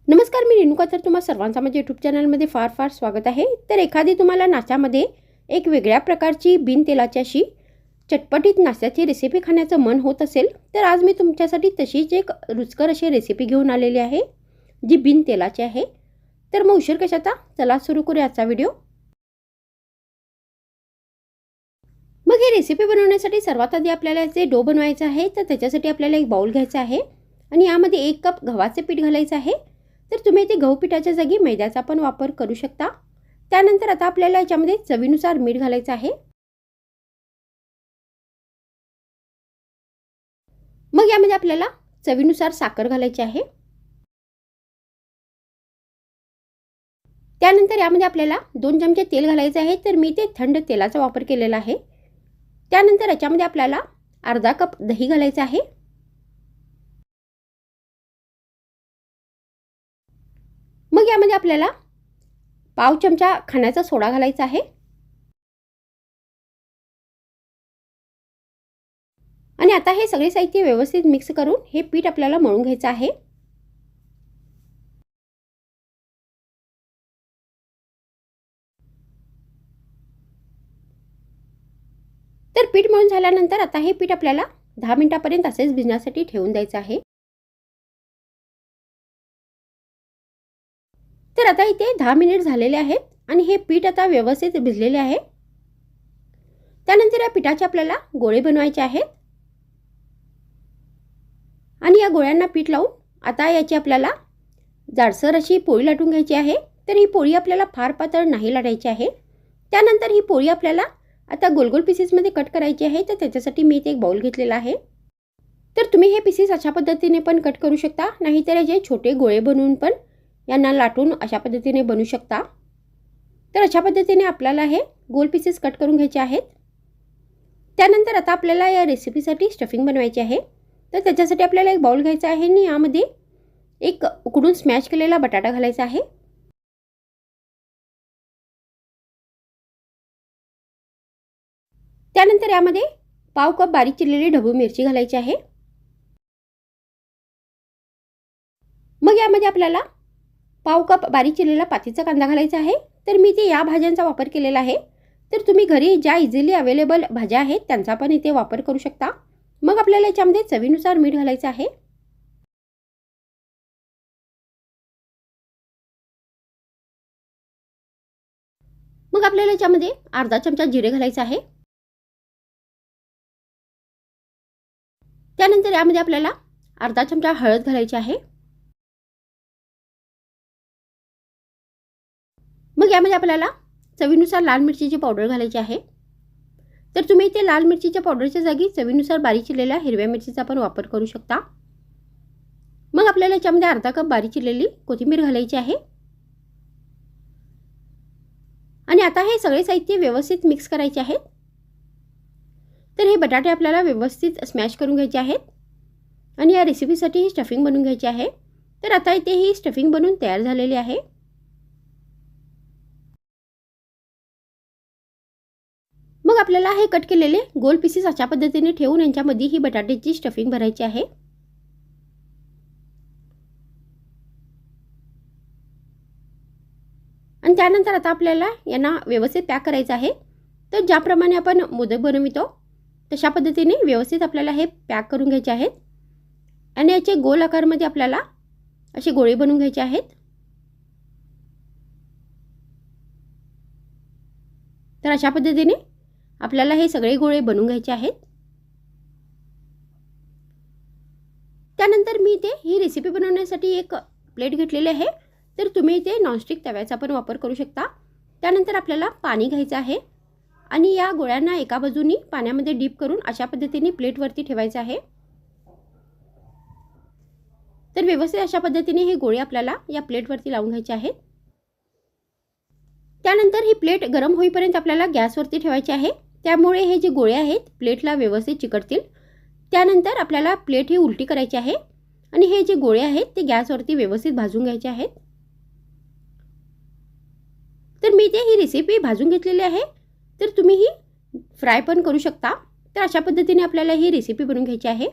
नमस्कार, मी रेणुका. तर तुम्हा सर्वांचा माझ्या यूट्यूब चॅनलमध्ये फार फार स्वागत आहे. तर एखादी तुम्हाला नाश्त्यामध्ये एक वेगळ्या प्रकारची बिन तेलाची अशी चटपटीत नाश्त्याची रेसिपी खाण्याचं मन होत असेल, तर आज मी तुमच्यासाठी तशीच एक रुचकर अशी रेसिपी घेऊन आलेली आहे, जी बिन तेलाची आहे. तर मग उशीर कशाचा, चला सुरू करूया आजचा व्हिडिओ. मग ही रेसिपी बनवण्यासाठी सर्वात आधी आपल्याला याचे डो बनवायचा आहे. तर त्याच्यासाठी आपल्याला एक बाउल घ्यायचा आहे आणि यामध्ये 1 कप गव्हाचे पीठ घालायचं आहे. तर तुम्ही इथे गहू पिठाच्या जागी मैद्याचा पण वापर करू शकता. त्यानंतर आता आपल्याला याच्यामध्ये चवीनुसार मीठ घालायचं आहे. मग यामध्ये आपल्याला चवीनुसार साखर घालायची आहे. त्यानंतर यामध्ये आपल्याला 2 चमचे तेल घालायचे आहे. तर मी ते थंड तेलाचा वापर केलेला आहे. त्यानंतर याच्यामध्ये आपल्याला अर्धा कप दही घालायचं आहे. मग यामध्ये आपल्याला पाव चमचा खाण्याचा सोडा घालायचा आहे. आणि आता हे सगळे साहित्य व्यवस्थित मिक्स करून हे पीठ आपल्याला मळून घ्यायचं आहे. तर पीठ मळून झाल्यानंतर आता हे पीठ आपल्याला 10 मिनिटांपर्यंत असेच भिजण्यासाठी ठेवून द्यायचं आहे. तर आता इथे 10 मिनिट झालेले आहेत आणि हे पीठ आता व्यवस्थित भिजलेले आहे. त्यानंतर या पिठाचे आपल्याला गोळे बनवायचे आहेत आणि या गोळ्यांना पीठ लावून आता याची आपल्याला जाडसर अशी पोळी लाटून घ्यायची आहे. तर ही पोळी आपल्याला फार पातळ नाही लाटायची आहे. त्यानंतर ही पोळी आपल्याला आता गोल गोल पीसेसमध्ये कट करायची आहे. तर त्याच्यासाठी मी इथे एक बाउल घेतलेला आहे. तर तुम्ही हे पीसेस अशा पद्धतीने पण कट करू शकता, नाहीतर याचे छोटे गोळे बनवून पण यांना लाटून अशा पद्धतीने बनवू शकता. तर अशा पद्धतीने आपल्याला हे गोल पीसेस कट करून घ्यायचे आहेत. त्यानंतर आता आपल्याला या रेसिपीसाठी स्टफिंग बनवायची आहे. तर त्याच्यासाठी आपल्याला एक बाउल घ्यायचा आहे आणि यामध्ये एक उकडून स्मॅश केलेला बटाटा घालायचा आहे. त्यानंतर यामध्ये पाव कप बारीक चिरलेली ढबू मिरची घालायची आहे. मग यामध्ये आपल्याला पाव कप बारीक चिरलेला पातीचा कांदा घालायचा आहे. तर मी इथे या भाज्यांचा वापर केलेला आहे. तर तुम्ही घरी ज्या इझिली अवेलेबल भाज्या आहेत त्यांचा पण इथे वापर करू शकता. मग आपल्याला याच्यामध्ये चवीनुसार मीठ घालायचं आहे. मग आपल्याला याच्यामध्ये अर्धा चमचा जिरे घालायचं आहे. त्यानंतर यामध्ये आपल्याला अर्धा चमचा हळद घालायची आहे. मग यामध्ये आपल्याला चवीनुसार लाल मिरचीची पावडर घालायची आहे. तर तुम्ही इथे लाल मिरचीच्या पावडरच्या जागी चवीनुसार बारीक चिरलेल्या हिरव्या मिरचीचा पण वापर करू शकता. मग आपल्याला याच्यामध्ये अर्धा कप बारीक चिरलेली कोथिंबीर घालायची आहे. आणि आता हे सगळे साहित्य व्यवस्थित मिक्स करायचे आहेत. तर हे बटाटे आपल्याला व्यवस्थित स्मॅश करून घ्यायचे आहेत आणि या रेसिपीसाठी ही स्टफिंग बनवून घ्यायची आहे. तर आता इथे ही स्टफिंग बनवून तयार झालेली आहे. मग आपल्याला हे कट केलेले गोल पीसेस अशा पद्धतीने ठेवून यांच्यामध्ये ही बटाट्याची स्टफिंग भरायची आहे. आणि त्यानंतर आता आपल्याला यांना व्यवस्थित पॅक करायचं आहे. तर ज्याप्रमाणे आपण मोदक बनवितो तशा पद्धतीने व्यवस्थित आपल्याला हे पॅक करून घ्यायचे आहेत आणि याचे गोल आकारमध्ये आपल्याला असे गोळे बनवून घ्यायचे आहेत. तर अशा पद्धतीने आपल्याला हे सगळे गोळे बनवून घ्यायचे आहेत. त्यानंतर मी इथे ही रेसिपी बनवण्यासाठी एक प्लेट घेतलेली आहे. तर तुम्ही इथे नॉनस्टिक तव्याचा पण वापर करू शकता. त्यानंतर आपल्याला पाणी घ्यायचं आहे आणि या गोळ्यांना एका बाजूनी पाण्यामध्ये डीप करून अशा पद्धतीने प्लेटवरती ठेवायचं आहे. तर व्यवस्थित अशा पद्धतीने हे गोळे आपल्याला या प्लेटवरती लावून घ्यायचे आहेत. त्यानंतर ही प्लेट गरम होईपर्यंत आपल्याला गॅसवरती ठेवायची आहे. त्यामुळे हे जे गोळे आहेत प्लेटला व्यवस्थित चिकटतील. त्यानंतर आपल्याला प्लेट ही उलटी करायची आहे आणि हे जे गोळे आहेत ते गॅसवरती व्यवस्थित भाजून घ्यायचे आहेत. तर मी इथे ही रेसिपी भाजून घेतलेली आहे. तर तुम्ही ही फ्राय पण करू शकता. तर अशा पद्धतीने आपल्याला ही रेसिपी बनवून घ्यायची आहे.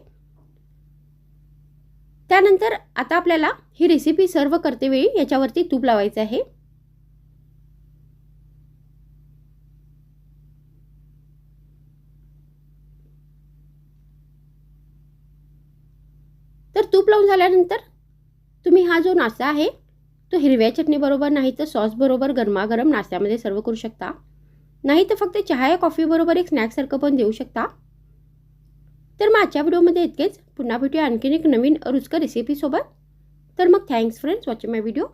त्यानंतर आता आपल्याला ही रेसिपी सर्व करतेवेळी याच्यावरती तूप लावायचं आहे. तर तूप लावून झाल्यानंतर तुम्ही हा जो नाश्ता आहे तो हिरव्या चटणीबरोबर नाही तर सॉसबरोबर गरमागरम नाश्त्यामध्ये सर्व करू शकता. नाही तर फक्त चहा या कॉफीबरोबर एक स्नॅक्ससारखं पण देऊ शकता. तर मग आजच्या व्हिडिओमध्ये इतकेच. पुन्हा भेटूया आणखीन एक नवीन रुचकर रेसिपीसोबत. तर मग थँक्स फ्रेंड्स वॉचिंग माय व्हिडिओ.